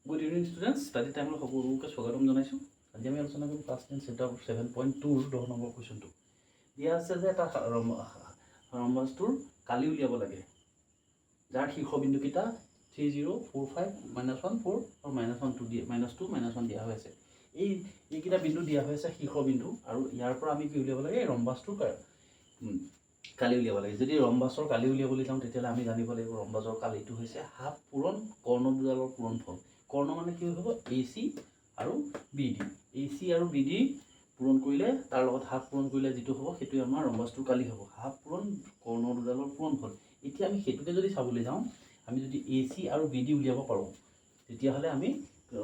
Good evening students, study টাইমলৈ সকলোকে স্বাগতম জনাইছোঁ। আজি আমি আলোচনা কৰিম ক্লাছ 10 চেপ্টাৰ 7.2 10 নম্বৰ কুৱেশ্যনটো। দিয়া আছে যে এটা ৰম্বাছটোৰ কালি উলিয়াব লাগে, যাৰ শীৰ্ষবিন্দুকেইটা 3 0 4 5 -1 4 আৰু -1 2 -2 দিয়া হৈ আছে। এইকেইটা বিন্দু দিয়া হৈ আছে শীৰ্ষবিন্দু, আৰু ইয়াৰ পৰা আমি কি উলিয়াব লাগে? এই ৰম্বাছটোৰ কালি উলিয়াব লাগে। যদি ৰম্বাছৰ কালি উলিয়াবলৈ যাওঁ তেতিয়াহ'লে আমি জানিব লাগিব ৰম্বাছৰ কালিটো হৈছে হাফ পূৰণ কৰ্ণ দুডালৰ পূৰণফল। কৰ্ণ মানে কি হ'ব? AC আৰু BD। AC আৰু BD পূৰণ কৰিলে তাৰ লগত হাফ পূৰণ কৰিলে যিটো হ'ব সেইটোৱে আমাৰ ৰম্বাছটোৰ কালি হ'ব। হাফ পূৰণ কৰ্ণ দুডালৰ পূৰণফল। এতিয়া আমি সেইটোকে যদি চাবলৈ যাওঁ, আমি যদি AC আৰু BD উলিয়াব পাৰোঁ তেতিয়াহ'লে আমি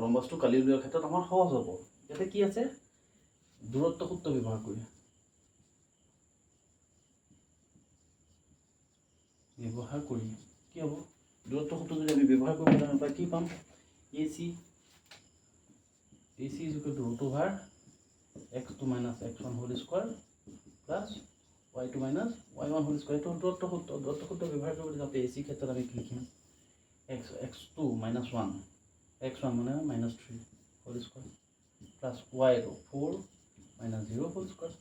ৰম্বাছটোৰ কালি উলিওৱাৰ ক্ষেত্ৰত আমাৰ সহজ হ'ব। ইয়াতে কি আছে? দূৰত্ব সূত্ৰ ব্যৱহাৰ কৰি কি হ'ব? দূৰত্ব সূত্ৰ যদি আমি ব্যৱহাৰ কৰিব যাওঁ তাত কি পাম? AC is equal to root over x2 minus x1 whole square plus y2 minus y1 whole square। এইটো দূৰত্ব সূত্ৰ ব্যৱহাৰ কৰিবলৈ যাওঁতে AC ক্ষেত্ৰত আমি কি লিখিম? x2 minus 1 x1 মানে -3 whole square plus y2 4 minus 0 whole square।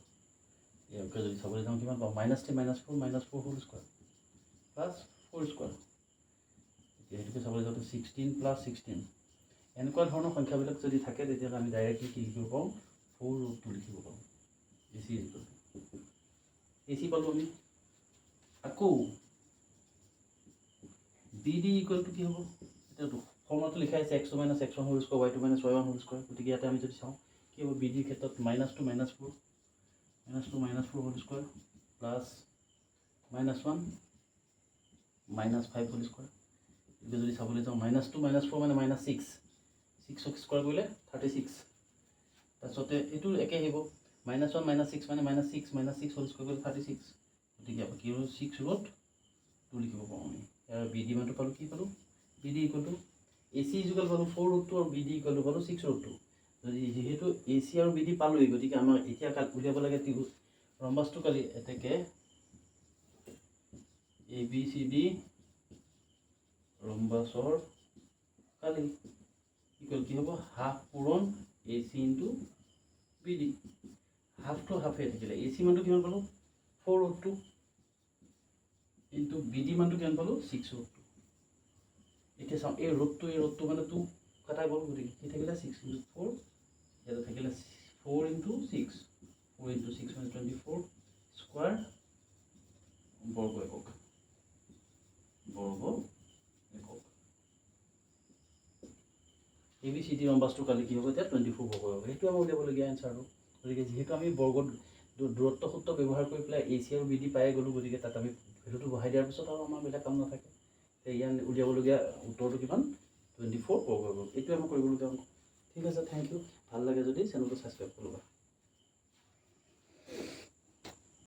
ইয়াকে যদি চাবলৈ যাওঁ কিমান পাম? -3 -4 -4 whole square plus 4 square। এতিয়া এইটোকে চাবলৈ যাওঁতে 16 plus 16। এনেকুৱা ধৰণৰ সংখ্যাবিলাক যদি থাকে তেতিয়াহ'লে আমি ডাইৰেক্টলি কি লিখিব পাৰোঁ? 4√2 লিখিব পাৰোঁ। AC পালোঁ আমি। আকৌ BD ইকুৱেল টু কি হ'ব? এতিয়া ফৰ্মুলাটো লিখা আছে x2 minus x1 whole square y2 minus y1 whole square। গতিকে ইয়াতে আমি যদি চাওঁ কি হ'ব? BDৰ ক্ষেত্ৰত -2 -4 whole square plus -1 -5 whole square। এতিয়া যদি চাবলৈ যাওঁ -2 -4 মানে -6 6 স্কোৱাৰ কৰিলে 36। তাৰপিছতে এইটো একে আহিব -1 -6 মানে -6 হোল স্কোৱাৰ কৰিলে 36। গতিকে কি হ'ল? 6√2 লিখিব পাৰোঁ আমি। ইয়াৰ BD মানটো পালোঁ। কি পালোঁ? BD equal to AC equal পালোঁ 4√2 আৰু BD ইকুৱেল টু পালোঁ 6√2। যদি যিহেতু AC আৰু BD পালোঁৱেই, গতিকে আমাৰ এতিয়া উলিয়াব লাগে ৰম্বাছটো কালি। এতেকে ABCD ৰম্বাছৰ কালি ইকুৱেল কি হ'ব? হাফ পূৰণ AC ইনটু BD। হাফটো হাফে থাকিলে AC মানটো কিমান পালোঁ? 4√2 ইনটু BD মানটো কিমান পালোঁ? 6√2। এতিয়া চাওঁ এই ৰুটটো মানে 2 কটা গ'ল, গতিকে কি থাকিলে? 6 × 4। ইয়াতে থাকিলে 4 × 6 4 × 6 মানে 24 স্কোৱাৰ বৰ্গ একক। ABCD ৰম্বাছটোৰ কালি কি হ'ব? এতিয়া 24 বৰ্গ হ'ব। সেইটো আমাৰ উলিয়াবলগীয়া এনচাৰটো। গতিকে যিহেতু আমি দূৰত্ব সূত্ৰ ব্যৱহাৰ কৰি পেলাই AC আৰু BD পাই গ'লোঁ, গতিকে তাত আমি ভেলুটো বহাই দিয়াৰ পিছত আৰু আমাৰ বেলেগ কাম নাথাকে। ইয়াত উলিয়াবলগীয়া উত্তৰটো কিমান? 24 বৰ্গ হ'ব। এইটোৱে আমাৰ কৰিবলগীয়া অংক। ঠিক আছে, থেংক ইউ। ভাল লাগে যদি চেনেলটো ছাবস্ক্ৰাইব কৰিবা।